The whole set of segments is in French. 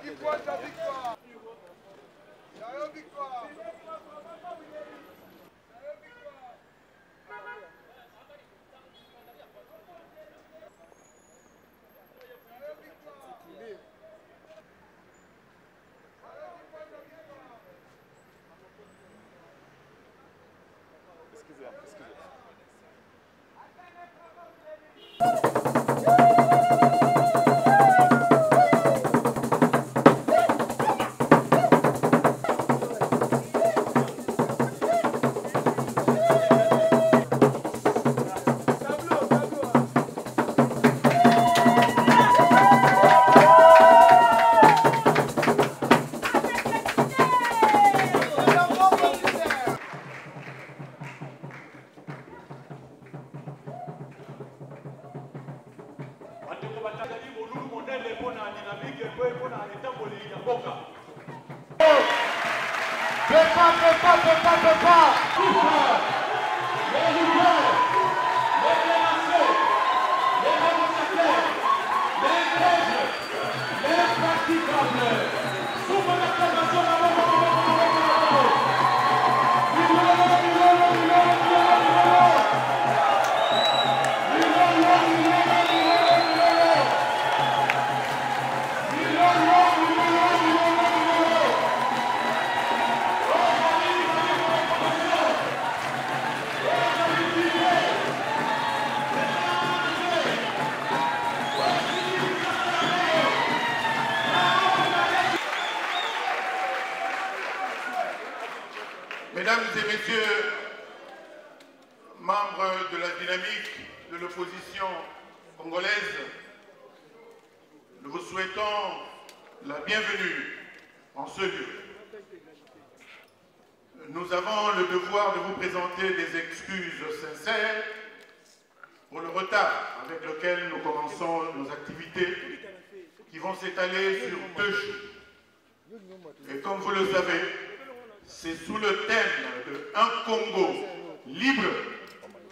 qui pointe la victoire. La victoire. Mesdames et messieurs, membres de la dynamique de l'opposition congolaise, nous vous souhaitons la bienvenue en ce lieu. Nous avons le devoir de vous présenter des excuses sincères pour le retard avec lequel nous commençons nos activités qui vont s'étaler sur 2 jours. Et comme vous le savez, c'est sous le thème de « Un Congo libre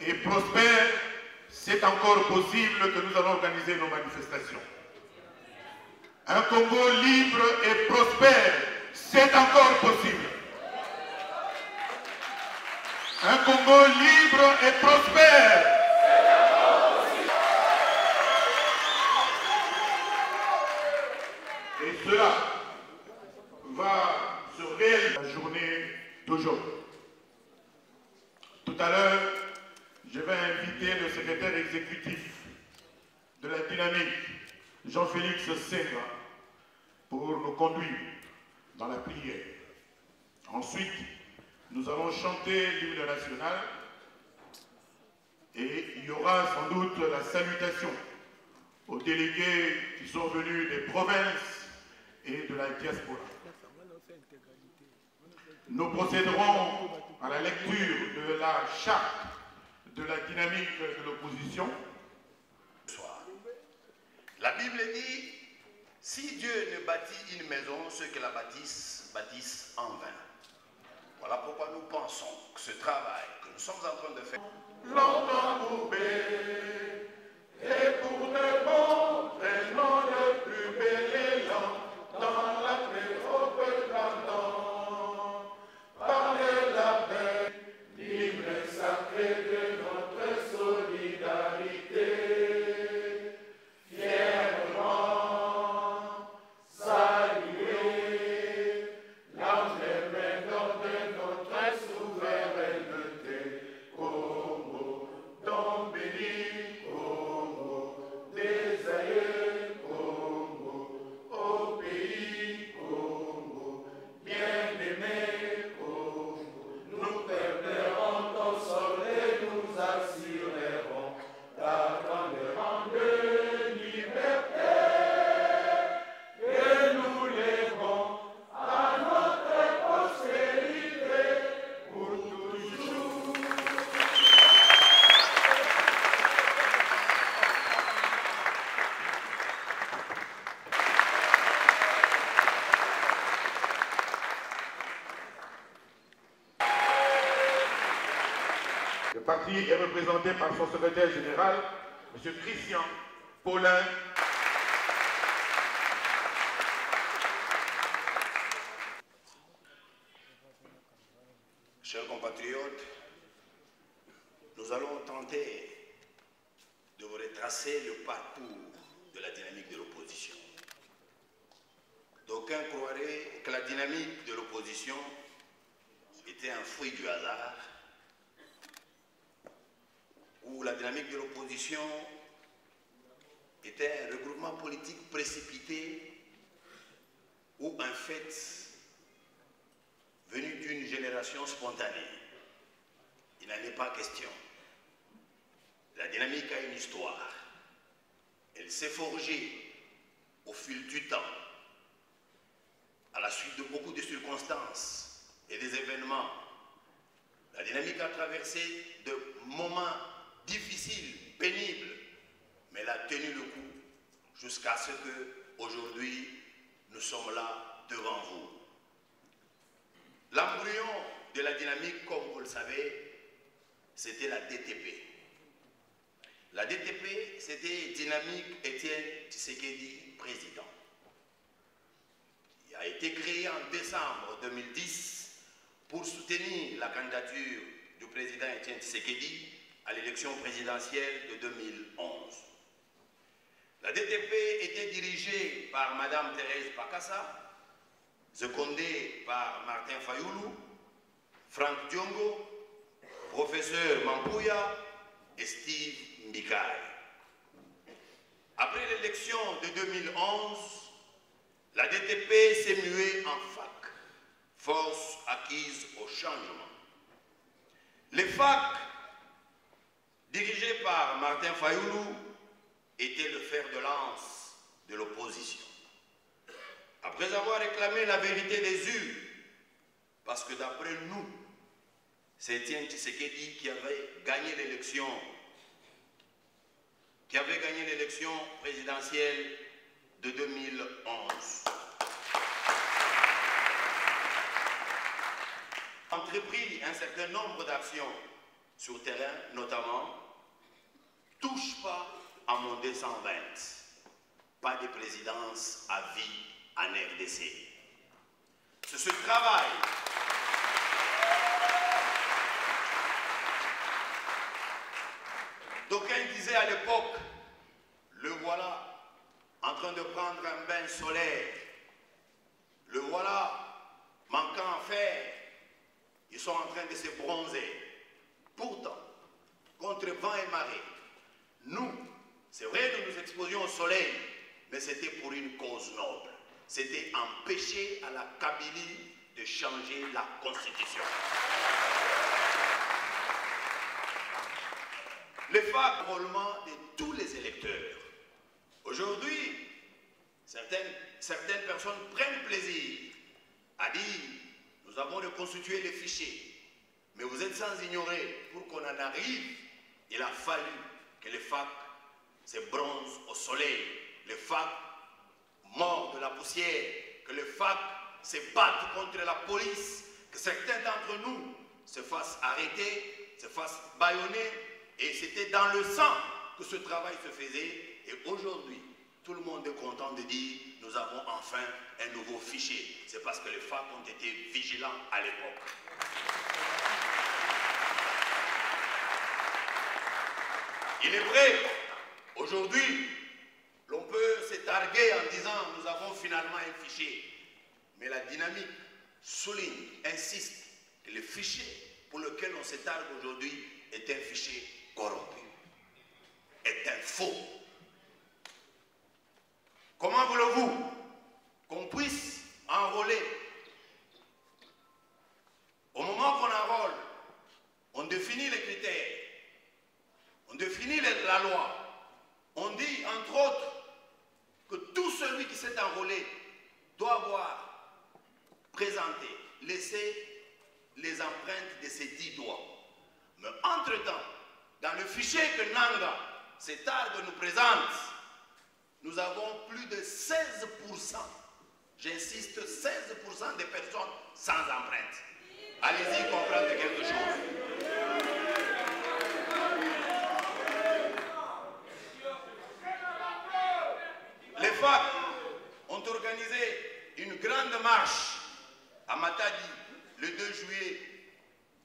et prospère », c'est encore possible que nous allons organiser nos manifestations. Un Congo libre et prospère, c'est encore possible. Un Congo libre et prospère. Et cela va se réaliser la journée d'aujourd'hui. Tout à l'heure, je vais inviter le secrétaire exécutif de la dynamique, Jean-Félix Senga, pour nous conduire dans la prière. Ensuite, nous allons chanter l'hymne national et il y aura sans doute la salutation aux délégués qui sont venus des provinces et de la diaspora. Nous procéderons à la lecture de la charte de la dynamique de l'opposition. La Bible dit, si Dieu ne bâtit une maison, ceux qui la bâtissent, bâtissent en vain. Voilà pourquoi nous pensons que ce travail que nous sommes en train de faire... Longtemps coupé, et pour de bon, tellement le plus bel élan, dans la métropole d'Adam, par la paix, l'hymne sacré de notre solidarité, fièrement saluer l'emblème d'or de notre souveraineté. Congo, ton béni, Congo, des aïeux, Congo, au pays, Congo, bien-aimé, Congo, nous perdrons ton sol et nous assurerons ta grande liberté, et nous lèverons à notre postérité pour toujours. Le parti est représenté par son secrétaire général, M. Christian Paulin. nous allons tenter de vous retracer le parcours de la dynamique de l'opposition. D'aucuns croiraient que la dynamique de l'opposition était un fruit du hasard, ou la dynamique de l'opposition était un regroupement politique précipité ou un fait venu d'une génération spontanée. Il n'en est pas question. La dynamique a une histoire. Elle s'est forgée au fil du temps, à la suite de beaucoup de circonstances et des événements. La dynamique a traversé de moments difficiles, pénibles, mais elle a tenu le coup jusqu'à ce que, aujourd'hui, nous sommes là devant vous. L'embryon de la dynamique, comme vous le savez, c'était la DTP. La DTP, c'était Dynamique Étienne Tshisekedi, président. Il a été créé en décembre 2010 pour soutenir la candidature du président Étienne Tshisekedi à l'élection présidentielle de 2011. La DTP était dirigée par Mme Thérèse Pakassa, secondée par Martin Fayoulou, Franck Diongo, professeur Mampouya et Steve Mbikai. Après l'élection de 2011, la DTP s'est muée en FAC, Force acquise au changement. Les FAC, dirigés par Martin Fayoulou, étaient le fer de lance de l'opposition. Après avoir réclamé la vérité des urnes, parce que d'après nous, c'est Étienne Tshisekedi qui avait gagné l'élection présidentielle de 2011. Entrepris un certain nombre d'actions sur terrain, notamment « Touche pas à mon 220 », pas de présidence à vie en RDC. C'est ce travail d'aucuns disaient à l'époque, le voilà en train de prendre un bain solaire, le voilà manquant en fer, ils sont en train de se bronzer. Pourtant, contre vent et marée, nous, c'est vrai, nous nous exposions au soleil, mais c'était pour une cause noble. C'était empêcher à la Kabylie de changer la Constitution. Le fac-roulement de tous les électeurs. Aujourd'hui, certaines personnes prennent plaisir à dire « nous avons reconstitué les fichiers ». Mais vous êtes sans ignorer, pour qu'on en arrive, il a fallu que les FAC se bronzent au soleil, les FAC morts de la poussière, que les FAC se battent contre la police, que certains d'entre nous se fassent arrêter, se fassent bâillonner, et c'était dans le sang que ce travail se faisait. Et aujourd'hui, tout le monde est content de dire « nous avons enfin un nouveau fichier ». C'est parce que les FAC ont été vigilants à l'époque. Il est vrai, aujourd'hui, l'on peut se targuer en disant « nous avons finalement un fichier ». Mais la dynamique souligne, insiste que le fichier pour lequel on se targue aujourd'hui est un fichier corrompu, est un faux. Comment voulez-vous qu'on puisse enrôler? Au moment qu'on enrôle, on définit les critères, on définit la loi. On dit, entre autres, que tout celui qui s'est enrôlé doit avoir présenté, laissé les empreintes de ses 10 doigts. Mais entre-temps, dans le fichier que Nanga, cet arbre nous présente, nous avons plus de 16%, j'insiste, 16% des personnes sans empreinte. Allez-y comprendre quelque chose. Les FAC ont organisé une grande marche à Matadi le 2 juillet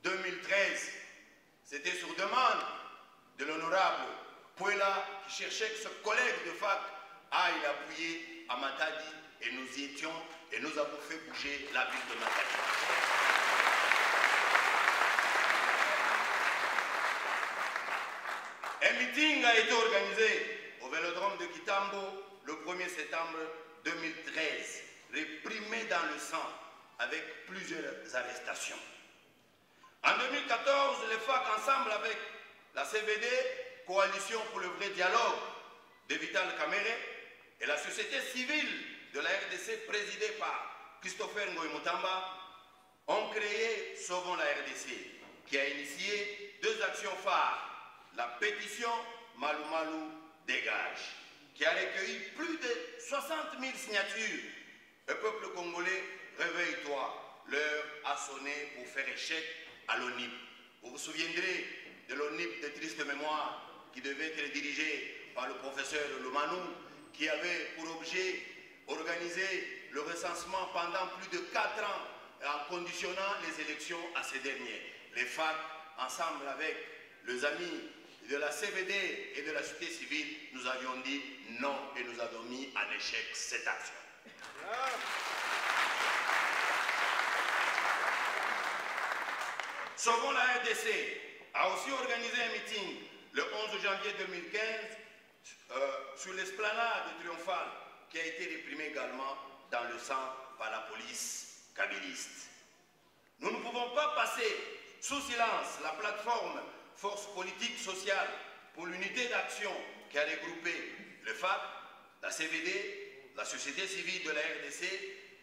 2013. C'était sur demande Pouela, qui cherchait que ce collègue de fac aille l'appuyer à Matadi, et nous y étions, et nous avons fait bouger la ville de Matadi. Un meeting a été organisé au Vélodrome de Kitambo le 1er septembre 2013, réprimé dans le sang avec plusieurs arrestations. En 2014, les FAC, ensemble avec la CVD, Coalition pour le vrai dialogue de Vital Kamerhe, et la société civile de la RDC présidée par Christopher Ngoï-Moutamba, ont créé Sauvons la RDC, qui a initié 2 actions phares. La pétition Malou Malou dégage, qui a recueilli plus de 60 000 signatures. Le peuple congolais, réveille-toi, l'heure a sonné pour faire échec à l'ONIP. Vous vous souviendrez de l'ONIP de triste mémoire qui devait être dirigé par le professeur Lomanou, qui avait pour objet organiser le recensement pendant plus de 4 ans en conditionnant les élections à ces derniers. Les FAC, ensemble avec les amis de la CVD et de la société civile, nous avions dit non et nous avons mis en échec cette action. Sauvons la RDC a aussi organisé un meeting le 11 janvier 2015 sur l'esplanade triomphale qui a été réprimée également dans le sang par la police kabiliste. Nous ne pouvons pas passer sous silence la plateforme Force politique sociale pour l'unité d'action qui a regroupé le FAC, la CVD, la société civile de la RDC,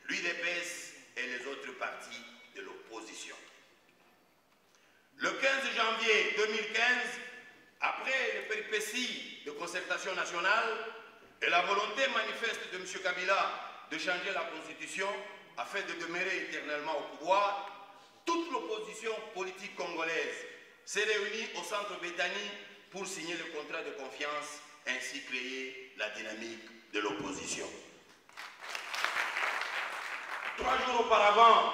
l'UDPS et les autres partis de l'opposition. Le 15 janvier 2015, après les péripéties de concertation nationale et la volonté manifeste de M. Kabila de changer la constitution afin de demeurer éternellement au pouvoir, toute l'opposition politique congolaise s'est réunie au centre Béthanie pour signer le contrat de confiance, ainsi créer la dynamique de l'opposition. 3 jours auparavant,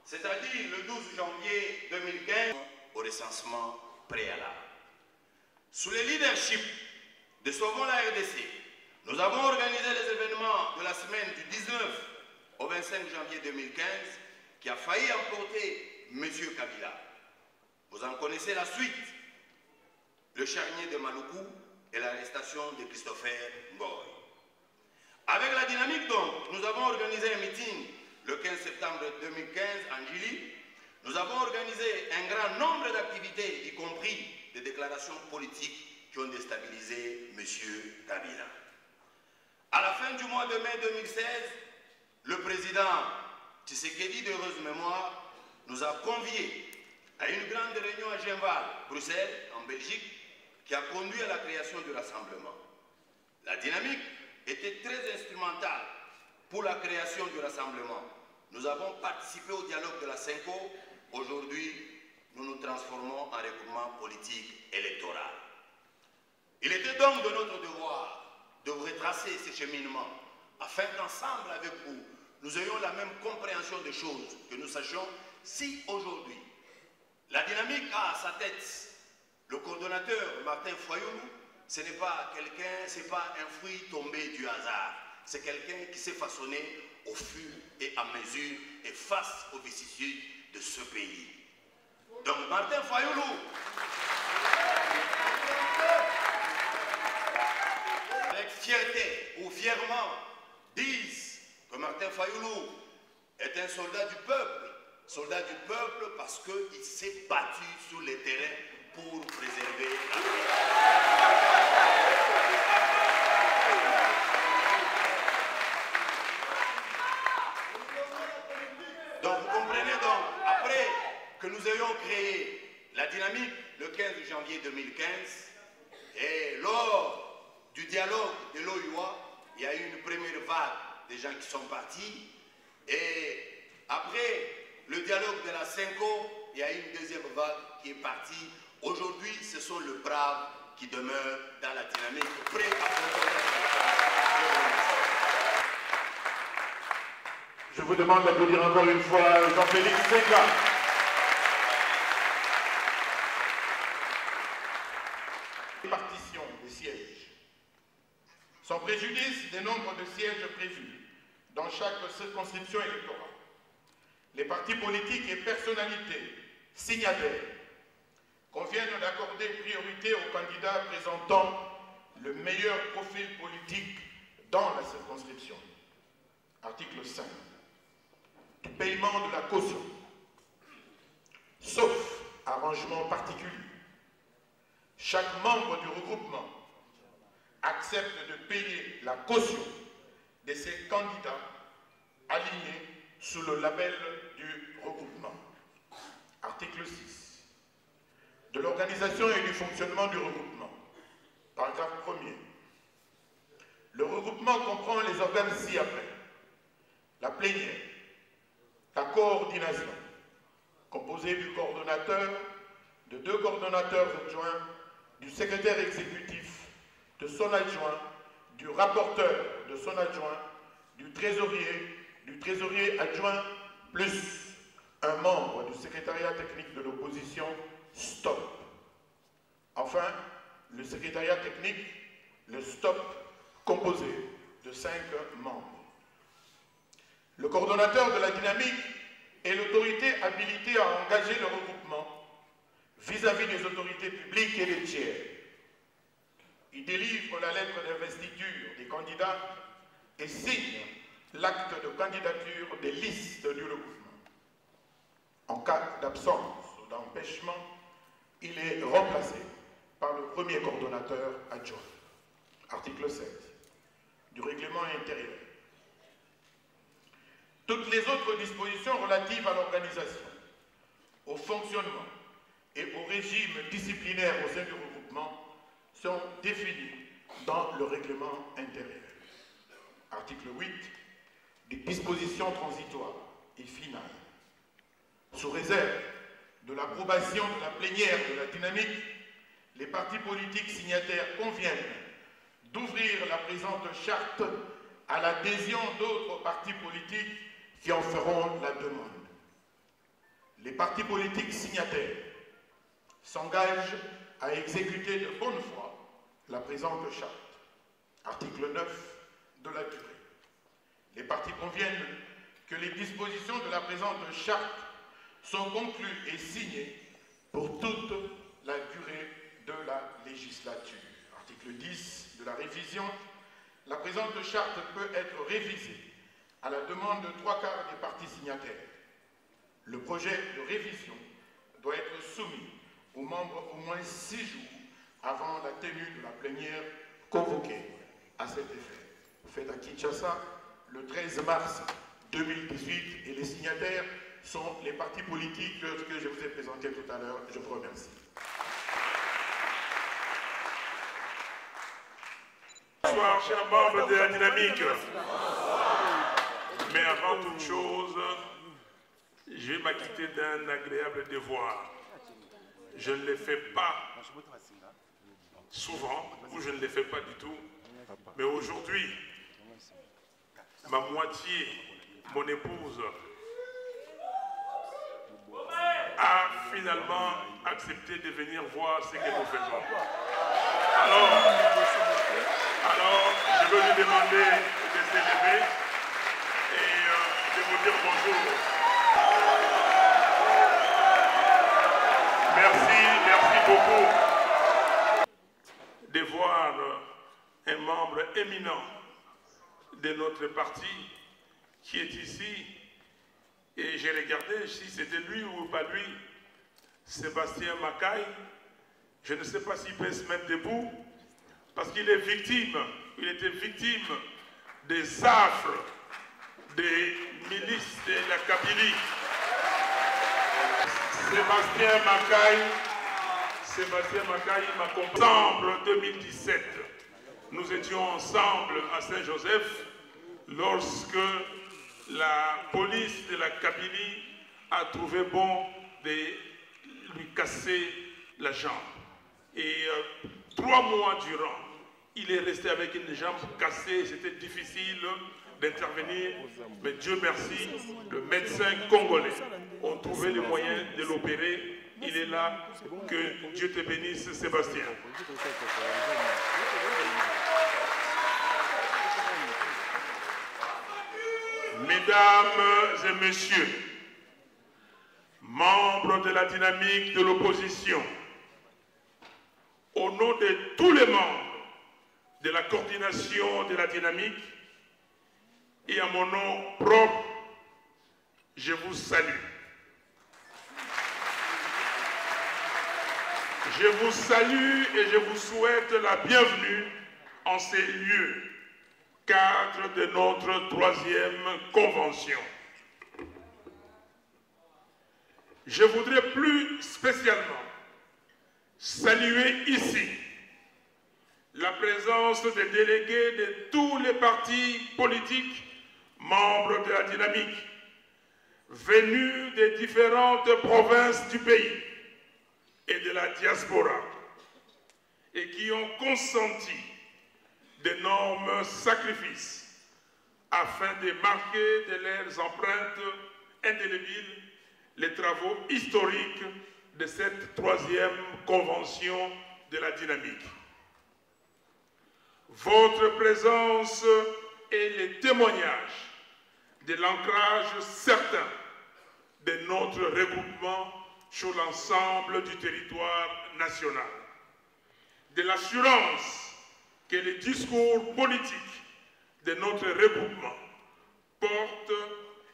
c'est-à-dire le 12 janvier 2015, au recensement préalable. Sous le leadership de Sauvons la RDC, nous avons organisé les événements de la semaine du 19 au 25 janvier 2015 qui a failli emporter M. Kabila. Vous en connaissez la suite. Le charnier de Maluku et l'arrestation de Christopher Ngoï. Avec la dynamique donc, nous avons organisé un meeting le 15 septembre 2015 en Gili. Nous avons organisé un grand nombre d'activités, y compris des déclarations politiques qui ont déstabilisé M. Kabila. À la fin du mois de mai 2016, le président Tshisekedi d'heureuse mémoire nous a conviés à une grande réunion à Genval, Bruxelles, en Belgique, qui a conduit à la création du rassemblement. La dynamique était très instrumentale pour la création du rassemblement. Nous avons participé au dialogue de la CENCO. Aujourd'hui, nous nous transformons en regroupement politique électoral. Il était donc de notre devoir de vous retracer ces cheminements afin qu'ensemble avec vous, nous ayons la même compréhension des choses, que nous sachions si aujourd'hui, la dynamique a à sa tête le coordonnateur Martin Fayoulou, ce n'est pas quelqu'un, ce n'est pas un fruit tombé du hasard. C'est quelqu'un qui s'est façonné au fur et à mesure et face aux vicissitudes de ce pays. Donc Martin Fayoulou, avec fierté ou fièrement, disent que Martin Fayoulou est un soldat du peuple parce qu'il s'est battu sur les terrains pour préserver la paix. Donc vous comprenez donc, après que nous ayons créé la dynamique le 15 janvier 2015, et lors du dialogue de l'OUA, il y a eu une première vague des gens qui sont partis, et après le dialogue de la CENCO, il y a eu une deuxième vague qui est partie. Aujourd'hui, ce sont les braves qui demeurent dans la dynamique, prêts à Je vous demande d'applaudir encore une fois Jean-Félix Senga. « 1 répartition des sièges. Sans préjudice des nombres de sièges prévus dans chaque circonscription électorale, les partis politiques et personnalités signataires conviennent d'accorder priorité aux candidats présentant le meilleur profil politique dans la circonscription. Article 5. Du paiement de la caution, sauf arrangement particulier. Chaque membre du regroupement accepte de payer la caution de ses candidats alignés sous le label du regroupement. Article 6. De l'organisation et du fonctionnement du regroupement. Paragraphe 1er. Le regroupement comprend les organes ci-après. La plénière, la coordination, composée du coordonnateur, de 2 coordonnateurs adjoints, du secrétaire exécutif, de son adjoint, du rapporteur, de son adjoint, du trésorier adjoint, plus un membre du secrétariat technique de l'opposition, STOP. Enfin, le secrétariat technique, le STOP, composé de 5 membres. Le coordonnateur de la dynamique est l'autorité habilitée à engager le regroupement vis-à-vis des autorités publiques et des tiers. Il délivre la lettre d'investiture des candidats et signe l'acte de candidature des listes du regroupement. En cas d'absence ou d'empêchement, il est remplacé par le premier coordonnateur adjoint. Article 7 du règlement intérieur. Toutes les autres dispositions relatives à l'organisation, au fonctionnement et au régime disciplinaire au sein du regroupement sont définies dans le règlement intérieur. Article 8. Des dispositions transitoires et finales. Sous réserve de l'approbation de la plénière de la dynamique, les partis politiques signataires conviennent d'ouvrir la présente charte à l'adhésion d'autres partis politiques qui en feront la demande. Les partis politiques signataires s'engagent à exécuter de bonne foi la présente charte. Article 9 de la durée. Les partis conviennent que les dispositions de la présente charte sont conclues et signées pour toute la durée de la législature. Article 10 de la révision. La présente charte peut être révisée à la demande de 3/4 des partis signataires. Le projet de révision doit être soumis aux membres au moins 6 jours avant la tenue de la plénière convoquée à cet effet. Faite à Kinshasa le 13 mars 2018 et les signataires sont les partis politiques que je vous ai présentés tout à l'heure. Je vous remercie. Bonsoir, chers membres de la dynamique. Mais avant toute chose, je vais m'acquitter d'un agréable devoir. Je ne le fais pas souvent, ou je ne le fais pas du tout. Mais aujourd'hui, ma moitié, mon épouse, a finalement accepté de venir voir ce que nous faisons. Alors, je veux lui demander de s'élever et de vous dire bonjour. Merci beaucoup de voir un membre éminent de notre parti qui est ici. Et j'ai regardé si c'était lui ou pas lui, Sébastien Macaille. Je ne sais pas s'il peut se mettre debout, parce qu'il est victime, il était victime des affres des milices de la Kabylie. Sébastien Macaille m'accompagne. Ensemble, 2017, nous étions ensemble à Saint-Joseph lorsque la police de la Kabylie a trouvé bon de lui casser la jambe. Et 3 mois durant, il est resté avec une jambe cassée. C'était difficile d'intervenir, mais Dieu merci, le médecin congolais ont trouvé les moyens de l'opérer il est là. Que Dieu te bénisse, Sébastien. Mesdames et messieurs, membres de la dynamique de l'opposition, au nom de tous les membres de la coordination de la dynamique et à mon nom propre, je vous salue. Je vous salue et je vous souhaite la bienvenue en ces lieux, cadre de notre 3e convention. Je voudrais plus spécialement saluer ici la présence des délégués de tous les partis politiques membres de la dynamique, venus des différentes provinces du pays et de la diaspora, et qui ont consenti d'énormes sacrifices afin de marquer de leurs empreintes indélébiles les travaux historiques de cette 3e convention de la dynamique. Votre présence est le témoignage de l'ancrage certain de notre regroupement sur l'ensemble du territoire national, de l'assurance que les discours politiques de notre regroupement portent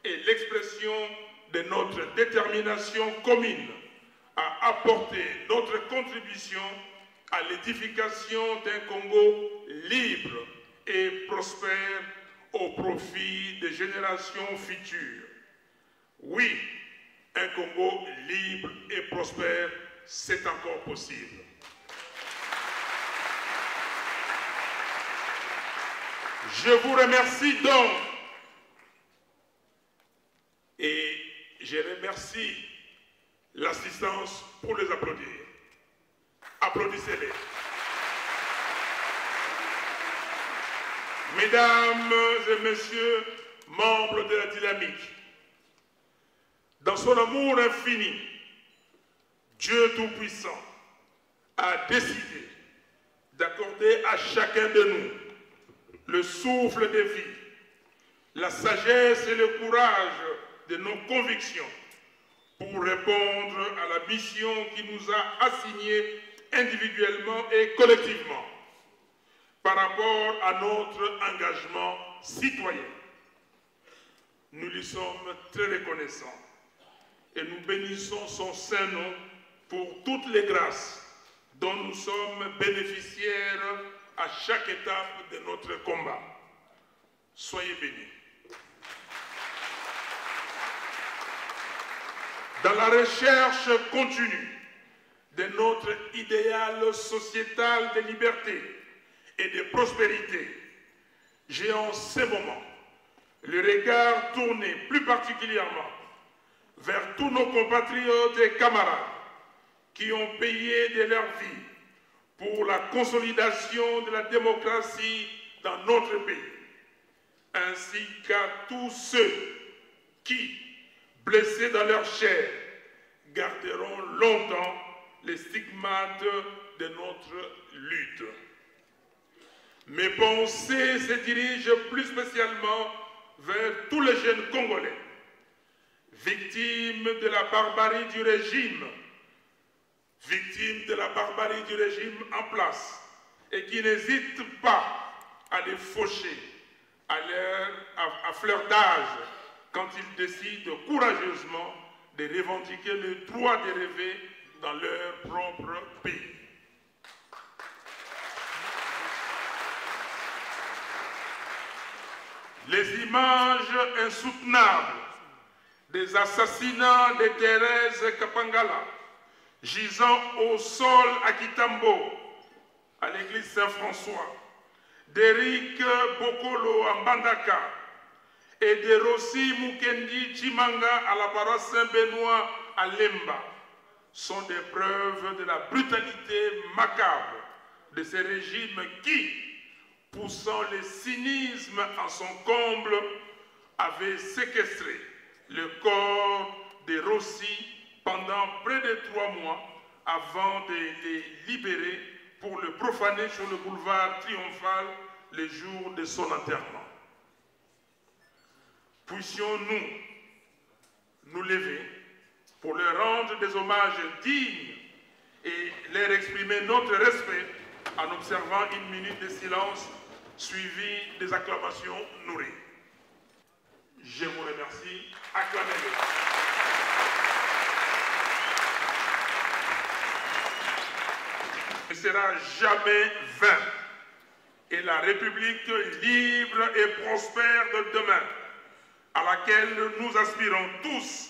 et l'expression de notre détermination commune à apporter notre contribution à l'édification d'un Congo libre et prospère au profit des générations futures. Oui, un Congo libre et prospère, c'est encore possible. Je vous remercie donc et je remercie l'assistance pour les applaudir. Applaudissez-les. Mesdames et messieurs, membres de la dynamique, dans son amour infini, Dieu Tout-Puissant a décidé d'accorder à chacun de nous le souffle de vie, la sagesse et le courage de nos convictions pour répondre à la mission qui nous a assignés individuellement et collectivement par rapport à notre engagement citoyen. Nous lui sommes très reconnaissants et nous bénissons son saint nom pour toutes les grâces dont nous sommes bénéficiaires à chaque étape de notre combat. Soyez bénis. Dans la recherche continue de notre idéal sociétal de liberté et de prospérité, j'ai en ce moment le regard tourné plus particulièrement vers tous nos compatriotes et camarades qui ont payé de leur vie pour la consolidation de la démocratie dans notre pays, ainsi qu'à tous ceux qui, blessés dans leur chair, garderont longtemps les stigmates de notre lutte. Mes pensées se dirigent plus spécialement vers tous les jeunes Congolais, victimes de la barbarie du régime, en place, et qui n'hésitent pas à les faucher à fleur d'âge quand ils décident courageusement de revendiquer le droit de rêver dans leur propre pays. Les images insoutenables des assassinats de Thérèse Kapangala, gisant au sol à Kitambo, à l'église Saint-François, d'Éric Bokolo à Mbandaka et de Rossi Mukendi Chimanga à la paroisse Saint-Benoît à Lemba sont des preuves de la brutalité macabre de ces régimes qui, poussant le cynisme à son comble, avaient séquestré le corps de Rossi pendant près de 3 mois avant de les libérer pour le profaner sur le boulevard triomphal le jour de son enterrement. Puissions-nous nous lever pour leur rendre des hommages dignes et leur exprimer notre respect en observant une minute de silence suivie des acclamations nourries. Je vous remercie. Acclamez-le. Ne sera jamais vain et la République libre et prospère de demain, à laquelle nous aspirons tous,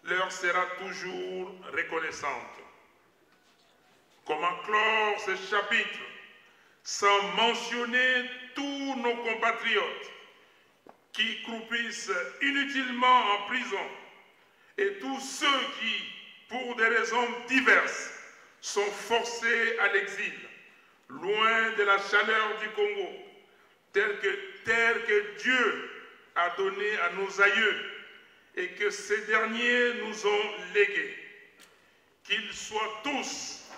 leur sera toujours reconnaissante. Comment clore ce chapitre sans mentionner tous nos compatriotes qui croupissent inutilement en prison et tous ceux qui, pour des raisons diverses, sont forcés à l'exil, loin de la chaleur du Congo, tel que Dieu a donné à nos aïeux et que ces derniers nous ont légués. Qu'ils soient tous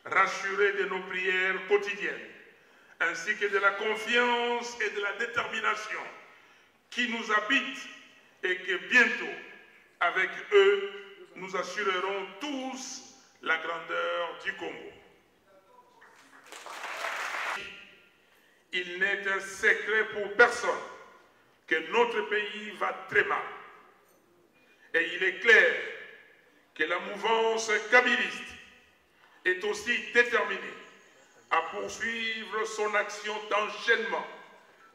rassurés de nos prières quotidiennes, ainsi que de la confiance et de la détermination qui nous habitent et que bientôt, avec eux, nous assurerons tous la grandeur du Congo. Il n'est un secret pour personne que notre pays va très mal. Et il est clair que la mouvance kabiliste est aussi déterminée à poursuivre son action d'enchaînement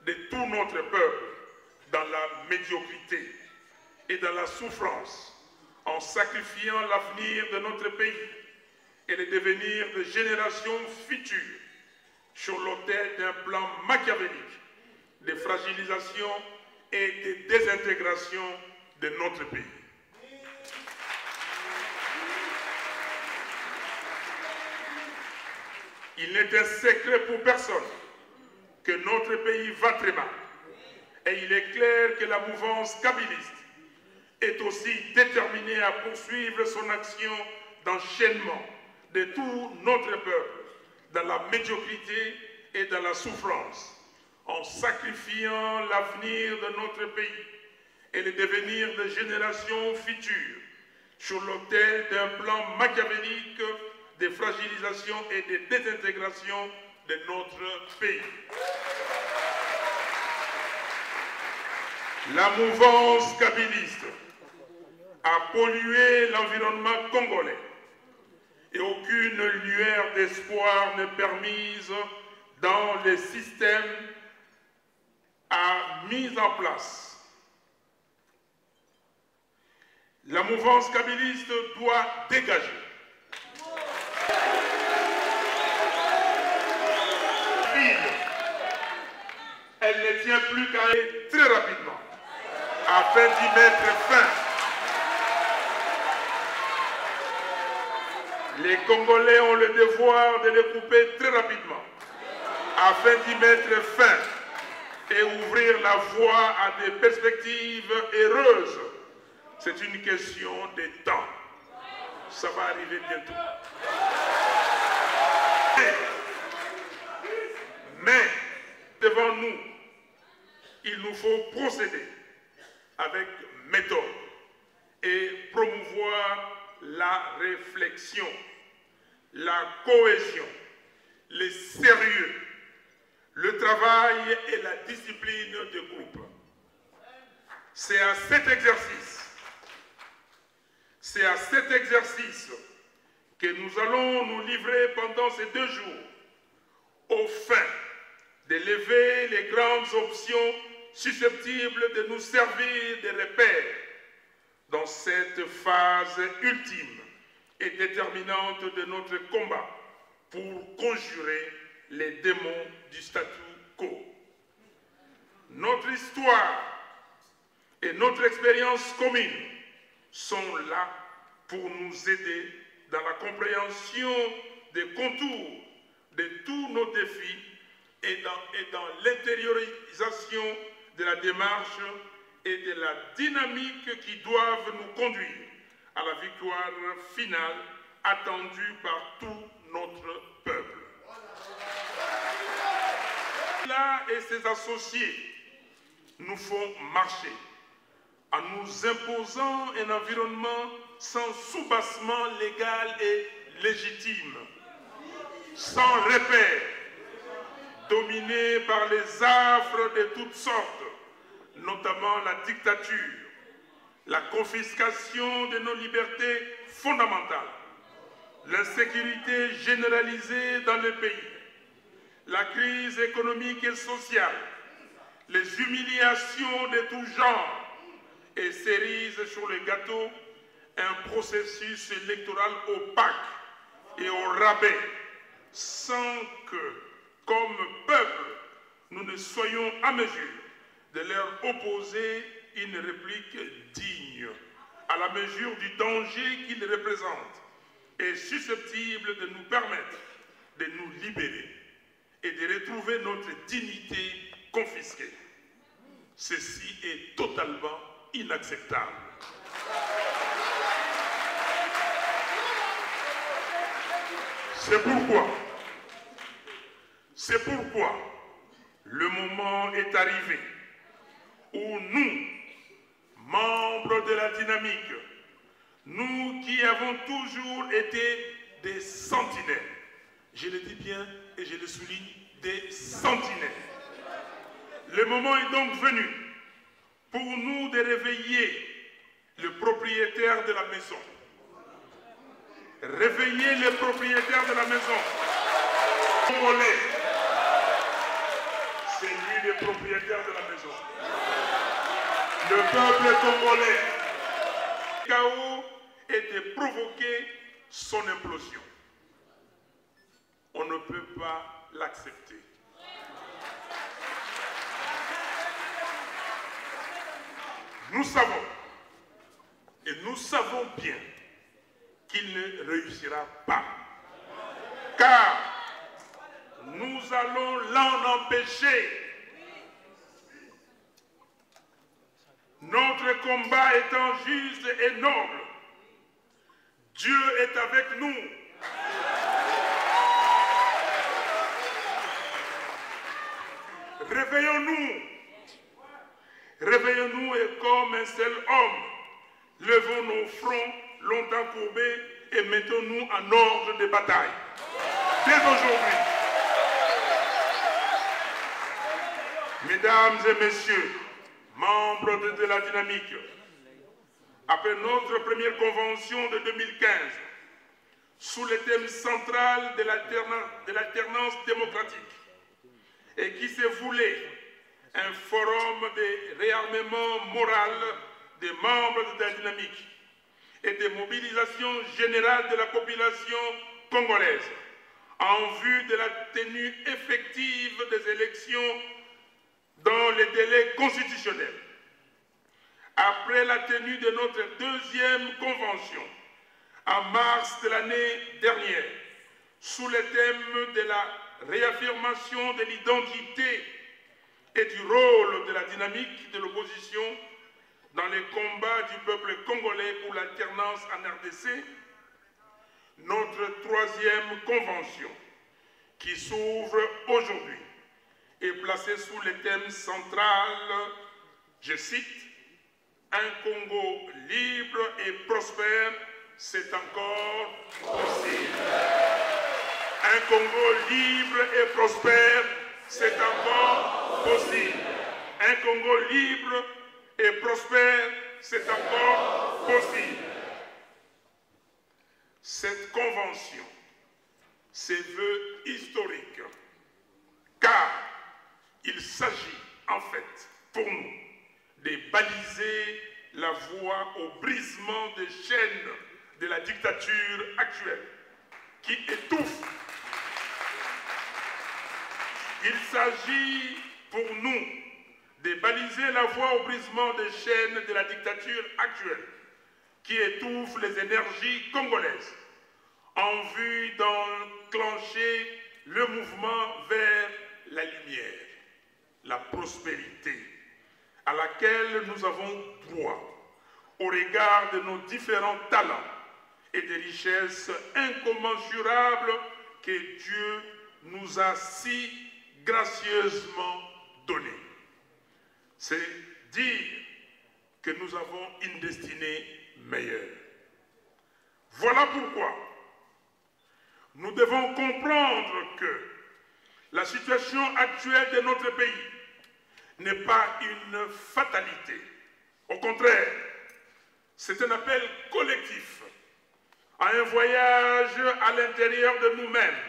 de tout notre peuple dans la médiocrité et dans la souffrance, en sacrifiant l'avenir de notre pays et le devenir de générations futures sur l'autel d'un plan machiavélique de fragilisation et de désintégration de notre pays. Il n'est un secret pour personne que notre pays va très mal. Et il est clair que la mouvance kabiliste est aussi déterminée à poursuivre son action d'enchaînement de tout notre peuple dans la médiocrité et dans la souffrance, en sacrifiant l'avenir de notre pays et le devenir de générations futures sur l'autel d'un plan machiavélique de fragilisation et de désintégration de notre pays. La mouvance kabiliste a pollué l'environnement congolais et aucune lueur d'espoir n'est permise dans les systèmes mis en place. La mouvance kabiliste doit dégager. Elle ne tient plus qu'à aller très rapidement afin d'y mettre fin. Les Congolais ont le devoir de les couper très rapidement afin d'y mettre fin et ouvrir la voie à des perspectives heureuses. C'est une question de temps. Ça va arriver bientôt. Mais devant nous, il nous faut procéder avec méthode et promouvoir la réflexion, la cohésion, le sérieux, le travail et la discipline de groupe. C'est à cet exercice que nous allons nous livrer pendant ces 2 jours, au fin de lever les grandes options susceptibles de nous servir de repères dans cette phase ultime et déterminante de notre combat pour conjurer les démons du statu quo. Notre histoire et notre expérience commune sont là pour nous aider dans la compréhension des contours de tous nos défis et dans l'intériorisation de la démarche et de la dynamique qui doivent nous conduire à la victoire finale attendue par tout notre peuple. Là et ses associés nous font marcher en nous imposant un environnement sans soubassement légal et légitime, sans repère, dominé par les affres de toutes sortes, notamment la dictature, la confiscation de nos libertés fondamentales, l'insécurité généralisée dans le pays, la crise économique et sociale, les humiliations de tout genre et cerises sur le gâteau, un processus électoral opaque et au rabais, sans que, comme peuple, nous ne soyons à mesure de leur opposer une réplique digne, à la mesure du danger qu'ils représentent, et susceptible de nous permettre de nous libérer et de retrouver notre dignité confisquée. Ceci est totalement inacceptable. C'est pourquoi le moment est arrivé où nous, membres de la dynamique, nous qui avons toujours été des sentinelles, je le dis bien et je le souligne, des sentinelles. Le moment est donc venu pour nous de réveiller le propriétaire de la maison. Réveiller le propriétaire de la maison. Congolais. C'est lui le propriétaire de la maison. Le peuple congolais. Le chaos est de provoquer son implosion. On ne peut pas l'accepter. Nous savons, et nous savons bien, qu'il ne réussira pas. Car nous allons l'en empêcher. Notre combat étant juste et noble, Dieu est avec nous. Réveillons-nous. Réveillons-nous et comme un seul homme, levons nos fronts longtemps courbés et mettons-nous en ordre de bataille. Dès aujourd'hui, mesdames et messieurs, membres de la dynamique, après notre première convention de 2015, sous le thème central de l'alternance démocratique, et qui se voulait un forum de réarmement moral des membres de la dynamique et de mobilisation générale de la population congolaise en vue de la tenue effective des élections dans les délais constitutionnels. Après la tenue de notre deuxième convention en mars de l'année dernière, sous le thème de la réaffirmation de l'identité et du rôle de la dynamique de l'opposition dans les combats du peuple congolais pour l'alternance en RDC, notre troisième convention, qui s'ouvre aujourd'hui, est placée sous le thème central, je cite, « Un Congo libre et prospère, c'est encore possible. » Un Congo libre et prospère, c'est encore possible. Un Congo libre et prospère, c'est encore possible. Cette convention se veut historique, car il s'agit en fait pour nous de baliser la voie au brisement des chaînes de la dictature actuelle qui étouffe. Il s'agit pour nous de baliser la voie au brisement des chaînes de la dictature actuelle qui étouffe les énergies congolaises en vue d'enclencher le mouvement vers la lumière, la prospérité à laquelle nous avons droit au regard de nos différents talents et des richesses incommensurables que Dieu nous a si gracieusement données. C'est dire que nous avons une destinée meilleure. Voilà pourquoi nous devons comprendre que la situation actuelle de notre pays n'est pas une fatalité. Au contraire, c'est un appel collectif à un voyage à l'intérieur de nous-mêmes,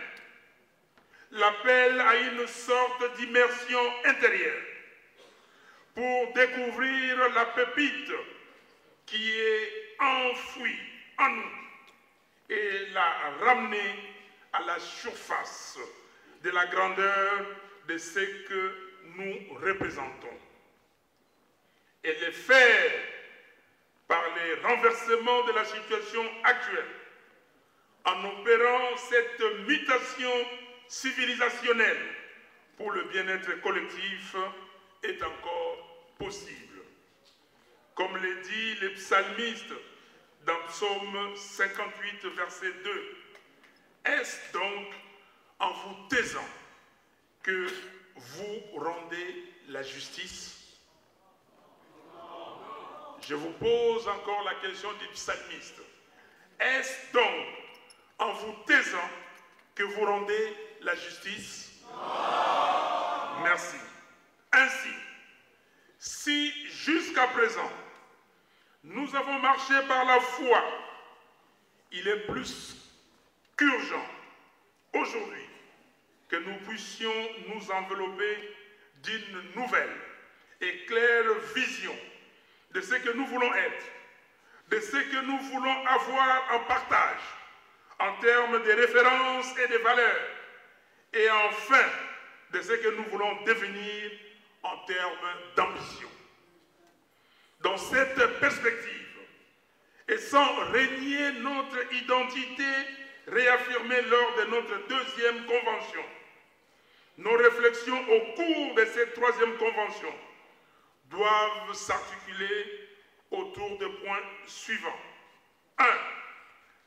l'appel à une sorte d'immersion intérieure pour découvrir la pépite qui est enfouie en nous et la ramener à la surface de la grandeur de ce que nous représentons et les faire par les renversements de la situation actuelle en opérant cette mutation civilisationnelle pour le bien-être collectif est encore possible. Comme le dit le psalmiste dans Psaume 58, verset 2, est-ce donc en vous taisant que vous rendez la justice? Je vous pose encore la question du psalmiste. Est-ce donc en vous taisant que vous rendez la justice? Non. Merci. Ainsi, si jusqu'à présent, nous avons marché par la foi, il est plus qu'urgent aujourd'hui que nous puissions nous envelopper d'une nouvelle et claire vision de ce que nous voulons être, de ce que nous voulons avoir en partage, en termes de références et de valeurs, et enfin de ce que nous voulons devenir en termes d'ambition. Dans cette perspective, et sans renier notre identité réaffirmée lors de notre deuxième convention, nos réflexions au cours de cette troisième convention doivent s'articuler autour de points suivants. 1.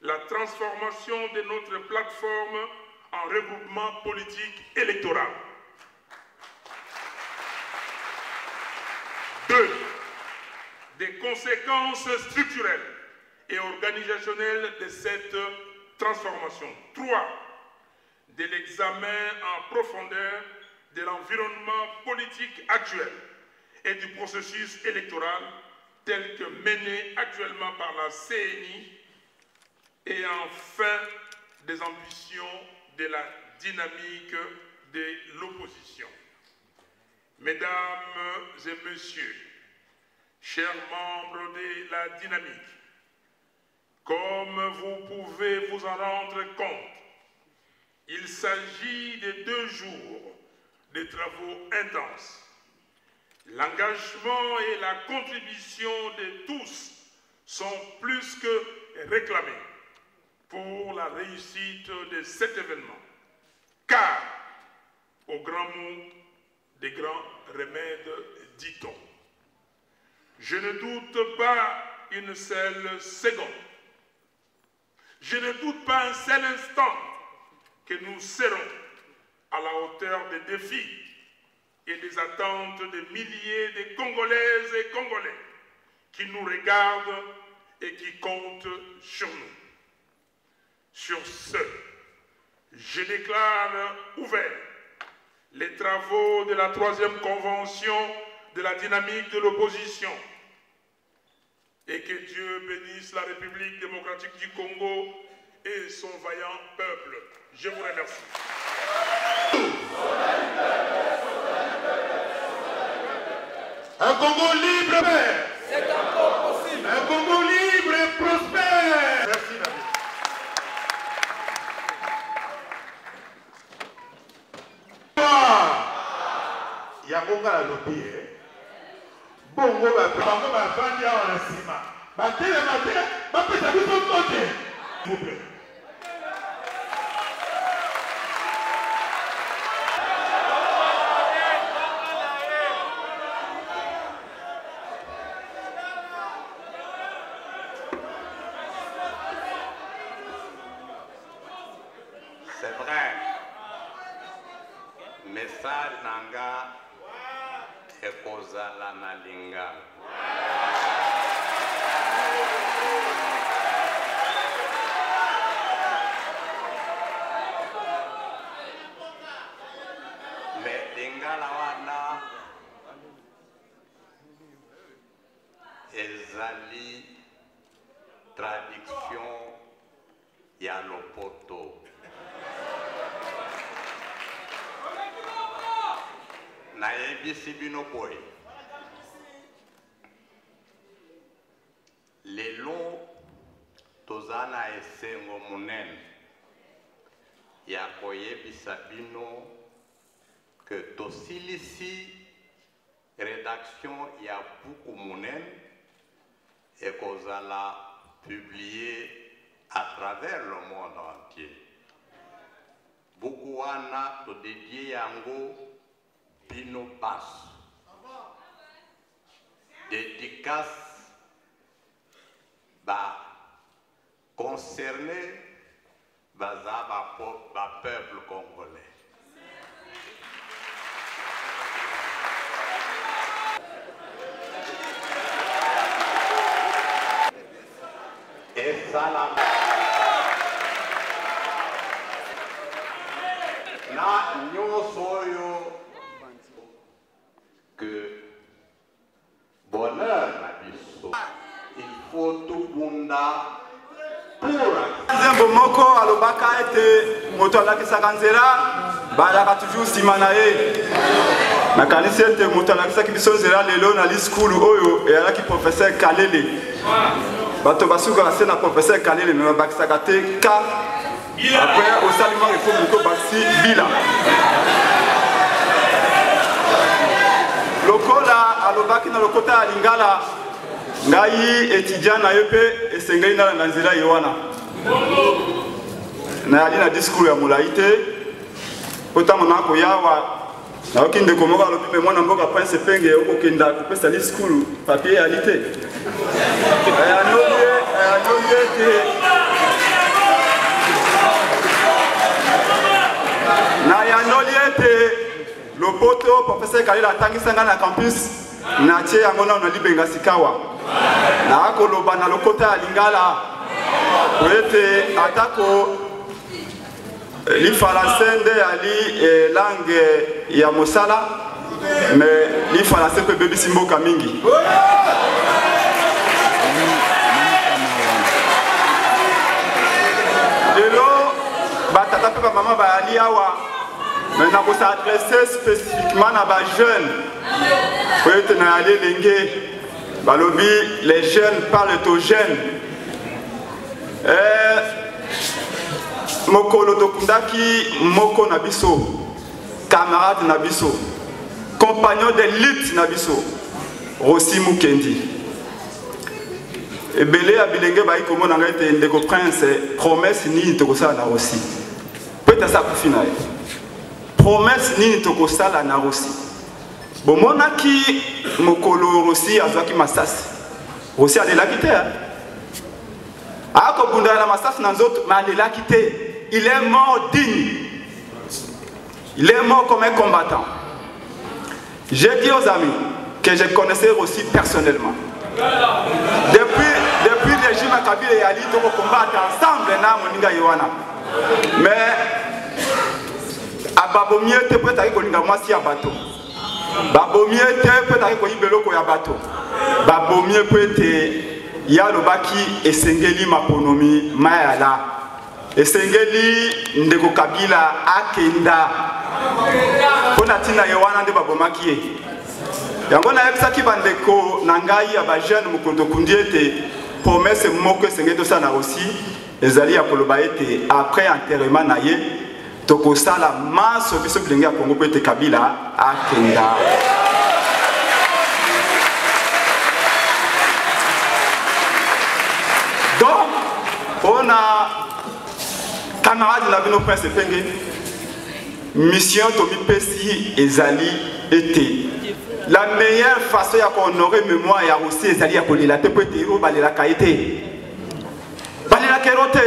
La transformation de notre plateforme en regroupement politique électoral. 2. Des conséquences structurelles et organisationnelles de cette transformation. 3. De l'examen en profondeur de l'environnement politique actuel et du processus électoral tel que mené actuellement par la CENI, et enfin des ambitions de la dynamique de l'opposition. Mesdames et messieurs, chers membres de la dynamique, comme vous pouvez vous en rendre compte, il s'agit de 2 jours de travaux intenses. L'engagement et la contribution de tous sont plus que réclamés pour la réussite de cet événement. Car, au grand mot, des grands remèdes, dit-on. Je ne doute pas une seule seconde. Je ne doute pas un seul instant que nous serons à la hauteur des défis et des attentes de milliers de Congolaises et Congolais qui nous regardent et qui comptent sur nous. Sur ce, je déclare ouverts les travaux de la 3e convention de la dynamique de l'opposition et que Dieu bénisse la République démocratique du Congo et son vaillant peuple. Je vous remercie. Un Congo libre, Père. C'est encore possible. Un Congo libre et prospère. Merci, David. Yakonga la lobi, bongo bango bafandi awa na nsima batelema te bapesa biso mbote. S'il vous plaît. message nanga ekozala na lingala. Mais lingala wana ezali traduction ya lopoto. Na yebisi bino boy. Lelo tozana esengo munene ya koyebisa bino que tosilisi rédaction ya buku munene et kozala publié à travers le monde entier. Buku wana to dédié yango Bino Bass. Dédicace ba concerné baza ba peuple congolais. Et ça la na nyosoyo que bonheur na biso il faut tout bunda pour nzembo moko alobaka ete moto alakisaka nzela balaka toujours nsima na ye nakanisi ete moto alakisaki biso nzela lelo na liskulu oyo eyalaki professeur Kalele bato basukaka se na professeur Kalele me babakisaka te ka après osalima reforme ko bakisi bila lokola alobaki na lokota ya lingala ngai étudiant na ye mpe esengeli nalanda nzela ye wana nayali na discours ya molai te po ntango na koyawa nayoki ndeko moko alobi mpe mwana mboka prince penge okokenda kopesa discours papier yali te ayanobi ete nayanoli ete lopoto professeur Kalele atangisanga na campus na tie yango na libenga sikawa na akoloba na lokota ya lingala ete atako lifalancé nde yali langue ya mosala mais lifalancé mpe bebisi mboka mingi lelo batata mpe bamama bayali awa mais na ko s'adresser spécifiquement à ba jeunes pour être na aller lengue balobi les jeunes parlent aux jeunes mokolo tokundaki moko na biso camarade na biso compagnon de lutte na biso Rossi Mukendi ebele ya bilenge bayi komona ngai te ndeko prince promesse nini tokosala na Rossi peut-être ça kufi na ye promesse nini tokosala na Rossi bomonaki mokolo Rossi azwaki masasi Rossi alelaki te akobunda na masasi na nzoto mais alelaki te il est mort digne il est mort comme un combattant. J'ai dit aux amis que je connaissais Rossi personnellement depuis le régime à Kabila et Ali to combattre ensemble na moninga yowana mais ababomie te peut être kolinga mwasi ya bato babomie te peut être koyibeloko ya bato babomie peut être ya lobaki esengeli maponomi mayala esengeli ndeko Kabila akenda pona tina yowana nde babomaki ye yango na yebisaki bandeko na ngai ya ba jeune mokondo kundi ete promesse moko esengeli tosala na Rossi ezali ya koloba ete après enterrement na ye tokosala maso biso bilenge ya Kongo po ete Kabila akenda donc on a camarade na bino prince Penge mission tomi pesi ezali ete la meilleure façon ya honorer mémoire ya Rossi ezali ya kolela te po ete ero balelaka ye te balelaka ero te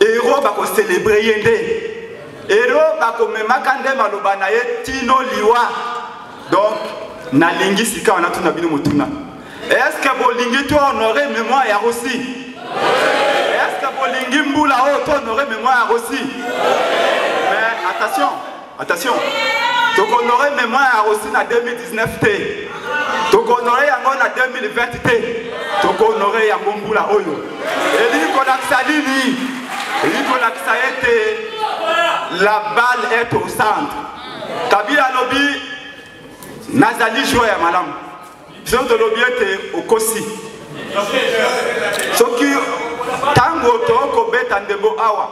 ero bako célébrer ye nde ero bakomemaka nde maloba na ye tino liwa. Donc nalingi sika wana tuna bino mutuna. Est-ce que bolingi to honorer mémoire ya Rossi? Est-ce que bolingi mbula o to honorer mémoire ya Rossi? Mais attention. Donc honorer mémoire ya Rossi na 2019 té. Donc honorer yango na 2020 té. Donc honorer yango mbula oyo. Eli ko lakisa nini? Eli ko lakisa ete la balle est au centre. Kabila lobi nazali joueur ya malamu. Biso de lobi ete okosi. Soki tango to ko beta ndembo awa.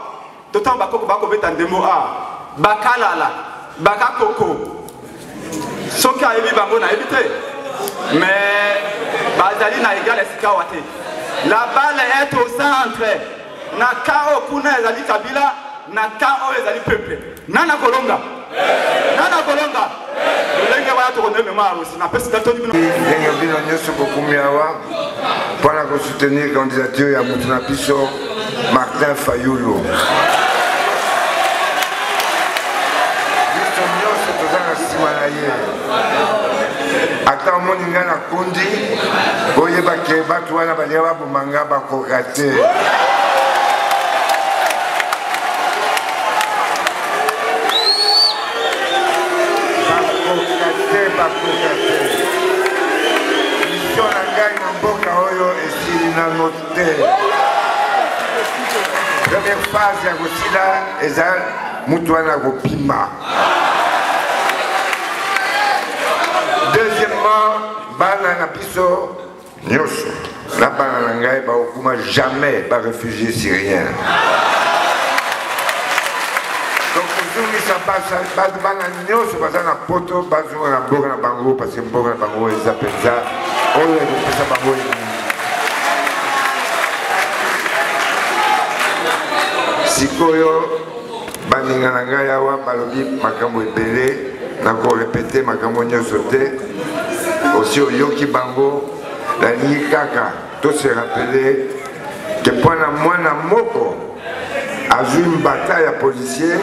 To tamba ko beta ndembo awa. Bakalala, bakakoko. Soki ayebi bango na ebite. Mais bazali na égal esika wate. La balle est au centre. Na kao kuna ezali Kabila, na kao ezali peuple. Nana kolonga. Lenge waya to konde mémoire aussi na pesi datoni bino. Lenge bino nyoso kokumi awa pour la soutenir candidature ya mutuna biso Martin Fayulu. Ata omoni nga na kundi boyeba ke bato wana balia babomanga bakoka te. Bakoka te. Mission na ngai na mboka oyo esili nano te. Première phase ya kosila eza mutu wana kopima. Deuxièmement, bana na biso nyoso na bana na ngai baokuma jamais ba réfugié syrien. Donc aujourd'hui ça passe bana nyoso baza na poto bazunga na mboka na bango parce que mboka na bango eza penza oyo ekopesa bango sikoyo baninga na ngai awa balobi makambo ebele nako répéter makambo nyonso te aussi oyoki bango nalingi kaka to se rappeler que mpona mwana moko azwi mbata ya policier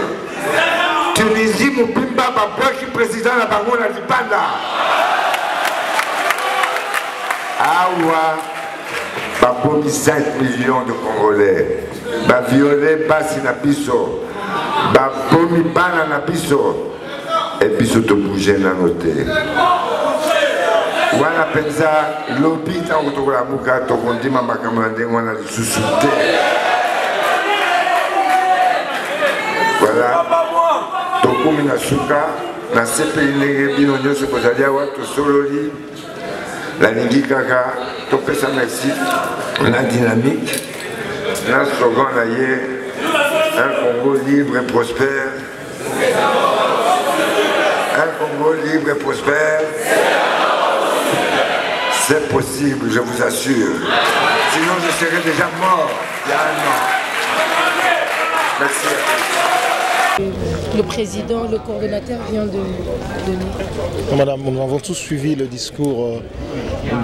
Tunisie mobimba babwaki président na bango na libanda awa babomi 5 millions de Congolais baviole basi na biso babomi bana na biso et biso to bouger na noté wana penza lobi tango tokola muka tokondima makambo na ndenge wana lisusu te. Voilà tokomi na suka na sepeli ndenge bino nyonso kozali awa tosololi nalingi kaka topesa merci na dynamique na slogan na ye un Congo libre et prospère. Un Congo libre et prospère. C'est possible, je vous assure. Sinon, je serais déjà mort il y a un an. Merci à tous. Le président, le coordonnateur vient de donner. Madame, nous avons tous suivi le discours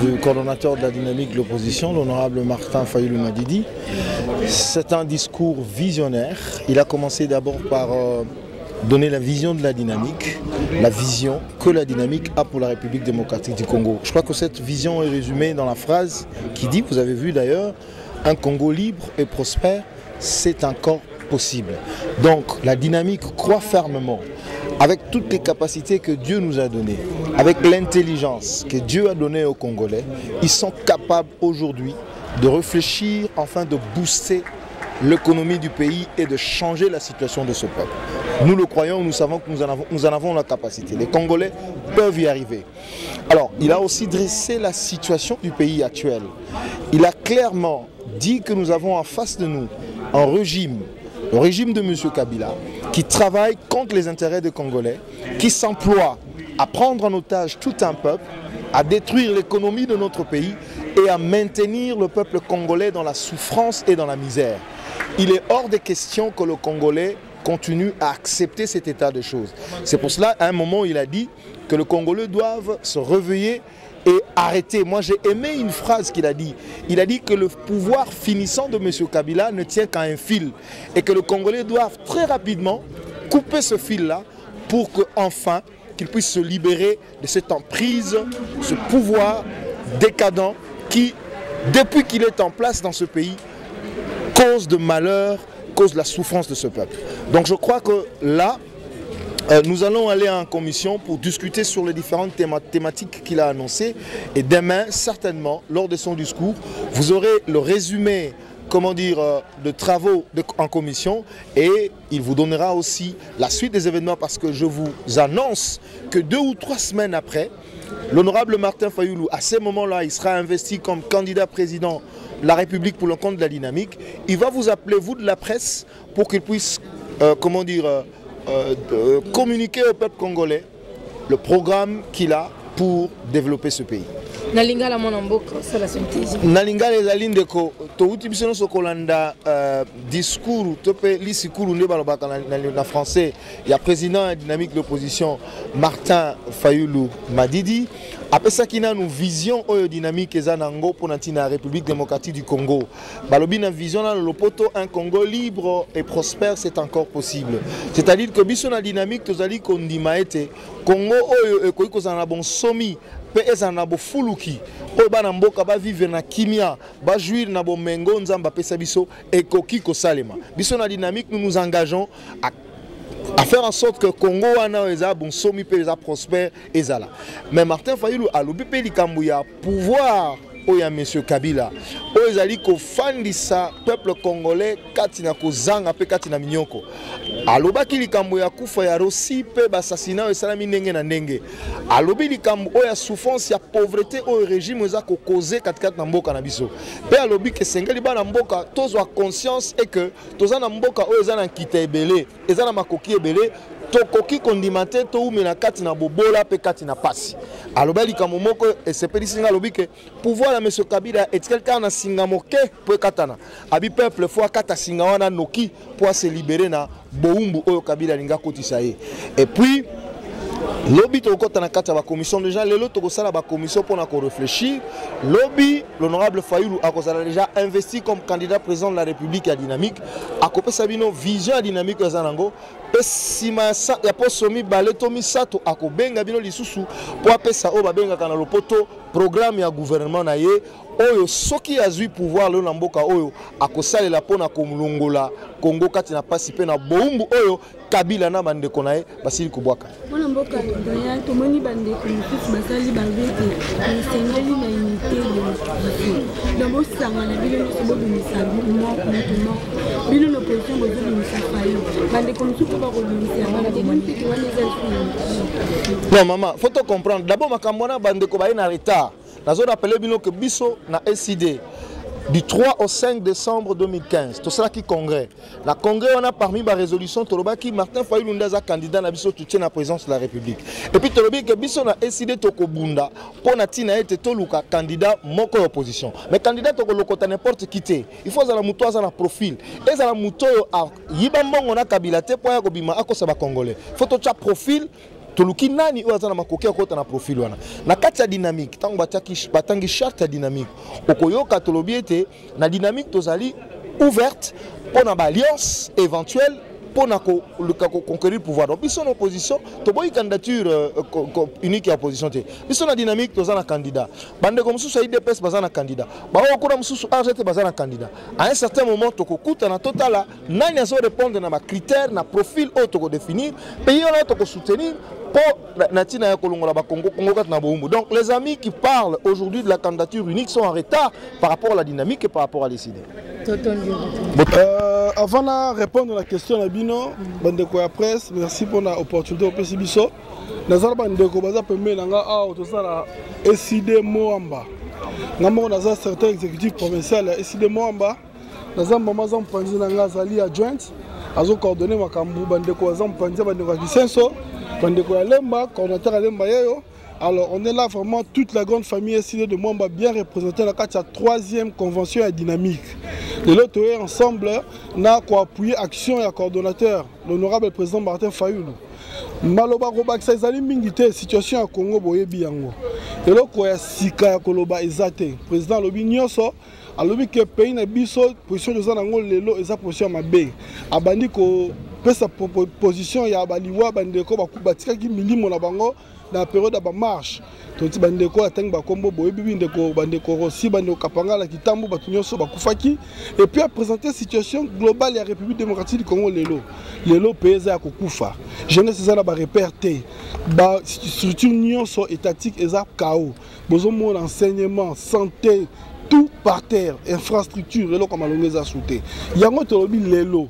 du coordonnateur de la dynamique de l'opposition, l'honorable Martin Fayulu Madidi. C'est un discours visionnaire. Il a commencé d'abord par donner la vision de la dynamique, la vision que la dynamique a pour la République démocratique du Congo. Je crois que cette vision est résumée dans la phrase qui dit, vous avez vu d'ailleurs, un Congo libre et prospère, c'est encore possible. Donc la dynamique croit fermement, avec toutes les capacités que Dieu nous a données, avec l'intelligence que Dieu a donnée aux Congolais, ils sont capables aujourd'hui de réfléchir, enfin de booster l'économie du pays et de changer la situation de ce peuple. Nous le croyons, nous savons que nous en avons la capacité. Les Congolais peuvent y arriver. Alors, il a aussi dressé la situation du pays actuel. Il a clairement dit que nous avons en face de nous un régime, le régime de M. Kabila, qui travaille contre les intérêts des Congolais, qui s'emploie à prendre en otage tout un peuple, à détruire l'économie de notre pays et à maintenir le peuple congolais dans la souffrance et dans la misère. Il est hors de question que le Congolais continue à accepter cet état de choses. C'est pour cela, à un moment, il a dit que les Congolais doivent se réveiller et arrêter. Moi, j'ai aimé une phrase qu'il a dit. Il a dit que le pouvoir finissant de M. Kabila ne tient qu'à un fil et que les Congolais doivent très rapidement couper ce fil-là pour qu'enfin, qu'il puisse se libérer de cette emprise, ce pouvoir décadent qui, depuis qu'il est en place dans ce pays, cause de malheur, cause de la souffrance de ce peuple. Donc je crois que là, nous allons aller en commission pour discuter sur les différentes thématiques qu'il a annoncées. Et demain, certainement, lors de son discours, vous aurez le résumé, comment dire, de travaux en commission. Et il vous donnera aussi la suite des événements parce que je vous annonce que 2 ou 3 semaines après, l'honorable Martin Fayoulou, à ce moment-là, il sera investi comme candidat président de la République pour le compte de la dynamique. Il va vous appeler, vous de la presse, pour qu'il puisse, comment dire, communiquer au peuple congolais le programme qu'il a pour développer ce pays. Nalinga la monamboka, c'est la synthèse. Nalinga les alines de ko to utibisono sokolanda discours tope lisikuru ne balobaka na français. Il y a président dynamique de l'opposition Martin Fayoulou Madidi. Après ça qui n'a une vision dynamique ezanango pour la République démocratique du Congo. Balobi na vision dans le poto un Congo libre et prospère c'est encore possible. C'est-à-dire que biso na dynamique tozali kondima ete Congo oyo ekoki kozana bon somi pe ezana bo fuluki oyo bana mboka ba vivre na kimia ba jouir na bo mengo nzamba pesa biso ekoki kosalema. Biso na dynamique nous nous engageons à faire en sorte que Congo wana eza bon somi pe eza prospère ezala. Mais Martin Fayoulou a lobi pe likambo ya pouvoir oya monsieur Kabila oyo ezali kofandisa peuple congolais kati na kozanga pe kati na minyoko. Alobaki likambo ya kufa ya Rossi pe basasina esalami ndenge na ndenge. Alobi likambo oyo ya souffrance ya pauvreté oyo régime eza kokoze katikati na mboka na biso. Pe alobi ke sengeli bana mboka tozwa conscience et que toza na mboka oyo eza na nkita ebele, eza na makoki ebele, tokoki kondimate to umela kati na bobola pe kati na pasi. Alobali likambo moko esepeli singa alobi ke pouvoir la monsieur Kabila est quelqu'un na singa moke po katana. Abi peuple fois kata singa wana noki pour se libérer na boumbu oyo Kabila linga kotisa ye. Et puis lobby tokota na kati ya ba commission déjà lelo tokosala ba commission pour na ko réfléchir. Lobby l'honorable Fayoulou a déjà investi comme candidat président de la République à dynamique a kopé sabino vision à dynamique ya zanango pe sima sa ya posomi baleto misato akobenga bino lisusu po apesa o babenga kana lopoto programme ya gouvernement na ye oyo soki azui pouvoir le mboka oyo akosalela pona komulongola Congo kati na pasi pe na boumbu oyo Kabila na bandeko na ye basili kubwaka mona mboka ya tomoni bandeko mfisi basali bavete sengeli na unité de dans bo sanga na bino so bimisa mo bino no position bo bimisa fayo bandeko msuko ba ko bimisa bana de mon pique wana za non maman faut te comprendre d'abord makambo na bandeko ba ina retard nazo rappeler bino que biso na SID du 3 au 5 décembre 2015, tout cela qui congrès. La congrès, on a parmi la résolution, Tolobaki, Martin Fayoulou Ndaza candidat na biso soutien la présidence de la République. Et puis Tolobi que biso na SID Tokobunda, pour Natina été Toluka candidat moko opposition. Mais candidat Tokolokota n'importe qui té. Il faut la muto à la profil. Et la muto a yibambon on a kabilate pour ya kobima akosa ba congolais. Faut to profil toluki nani oza na makoki akota na profil wana na kati ya dynamique tango batangi charte ya dynamique okoyoka tolobi ete na dynamique tozali ouverte pour na alliance éventuelle pour na conquérir le pouvoir. Donc biso en opposition to boy candidature unique à opposition te biso na dynamique toza na candidat bande comme sous IDPS baza na candidat ba okura mususu RGT baza na candidat à un certain moment to kokuta na totala nani azo répondre na ba critères na profil auto ko définir pays on auto ko soutenir pour natina ya kolongola ba Congo kat na boumbu. Donc les amis qui parlent aujourd'hui de la candidature unique sont en retard par rapport à la dynamique et par rapport à l'ICD. Avant de répondre à la question de Bino, bandeko ya presse, merci pour l'opportunité au PC Biso. Nazala bandeko baza pembe nanga a otosala SID Moamba. Ngamo naza certains exécutifs provinciaux ya SID Moamba. Naza mama za mpanzi nanga zali adjoint. Azo coordonner makambu bandeko baza mpanzi bandeko ya Kisenso, bandeko ya Lemba, coordinateur ya Lemba yeyo. Alors on est là vraiment toute la grande famille SID de Moamba bien représentée dans la 3e convention à dynamique. De l'autre ensemble, on a appuyé l'action et coordonnateur, l'honorable président Martin Fayoulou. Maloba Robak Saizali Mingite, situation à Congo Boyebi Yango. De l'autre, il y a Sika Koloba Ezate, président Lobi Nyoso, a lobi que pays na biso position de Zanango Lelo et sa position Mabé. Abandi ko sa position ya baliwa bandeko batikaki milimo na bango dans la période de marche. Donc bandeko ateng ba kombo boyebi ndeko bandeko Rossi bandeko Kapanga la kitambo batunyoso bakufaki et puis a présenté situation globale de la République démocratique du Congo lelo pays ya kokufa. Jeunesse za na ba réperté ba structure nyonso étatique eza chaos. Besoin mon enseignement, santé, tout par terre, infrastructure lelo comme alongeza souté. Yango tolobi lelo.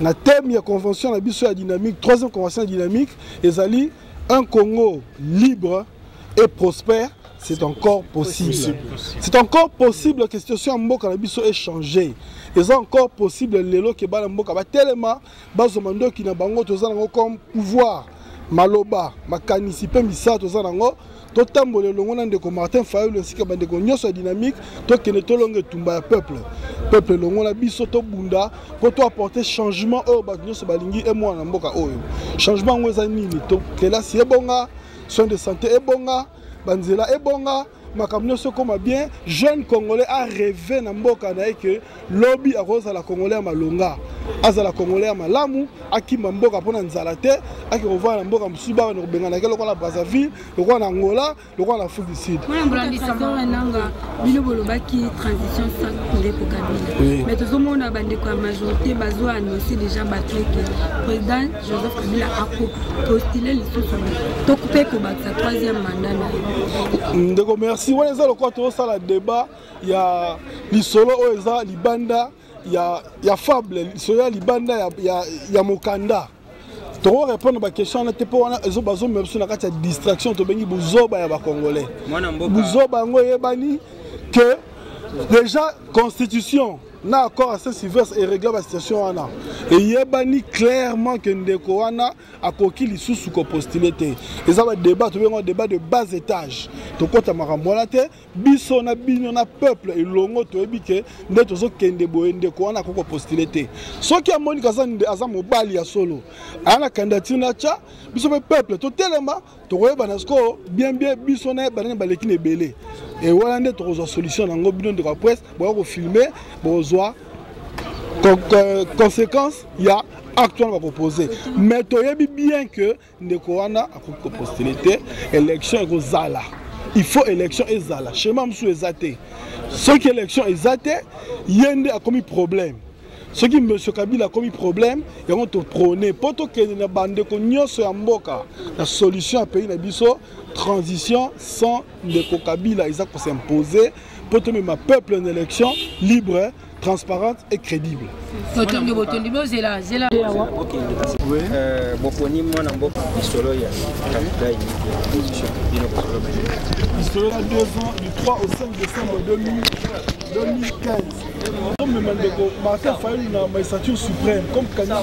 Na thème ya convention na biso ya dynamique, troisième convention dynamique, ezali un Congo libre et prospère, c'est encore possible. C'est encore possible que la situation en Mboka est changée. Et c'est encore possible lelo que ba Mboka ba tellement bazomando qui na bango tozana comme pouvoir maloba makanisi pe misa tozana ngo totambola longo ndeko Martin Fayulu ainsi que bandeko nyonso dynamique to kene to longue tumba ya peuple longo na biso to bunda pour to apporter changement au ba nyonso balingi et moi na Mboka oyo changement ngweza nini to kela si ebonga soin de santé ebonga banzela ebonga makamno so comme bien jeune congolais a rêvé na Mboka na que lobby a rose la congolais à malonga azala congolais à malamu akima Mboka pona nzala te aki revoir na Mboka musuba na benga na kelo la Brazzaville le roi na Angola le roi na Afrique du Sud moi mbrandisa nanga bino bolobaki transition sans ndeko Kabila mais tout le monde a bandé quoi majorité bazo annoncé déjà battu que président Joseph Kabila a postulé lisusu to couper ko batsa troisième mandat na ndeko merci on est le quoi ça la débat il y a lisolo oza libanda il y a fable lisolo libanda il y a mokanda to répondre à question na te po wana ezo bazo même sur na kati ya distraction to bengi buzoba ya ba congolais buzoba ngo yebani que déjà constitution na accord à Saint-Sylvestre et régler la situation wana et yebani clairement que ndeko wana akoki lisusu ko postuler te eza ba débat to bengo débat de bas étage to kota makambo wana te biso na bino na peuple elongo to yebi ke nde tozo kende boye ndeko wana ko postuler te soki amoni kazande aza mobali ya solo ana candidature na cha biso pe peuple to telema to koyeba na sko bien biso na banane baleki ne belé et voilà nde to solution nango bino de la presse bo ko filmer bo conséquence, il y a actuellement proposé. Mais tu sais bien que Nekoana a postulé élection et Zala. Il faut élection et Zala. Chez moi, je suis exaté. Ce qui est élection exaté, Yende a commis problème. Ce qui M. Kabila a commis problème, ils vont te prôner. Pour que les bandes de Mboka, la solution à pays Nabiso, transition sans Ndeko Kabila, ils ont s'imposer pour que ma peuple une élection libre, transparente et crédible. L'histoire a 2 ans, du 3 au 5 décembre 2015. Comme le Martin Fayulu na magistrature suprême, comme Kanya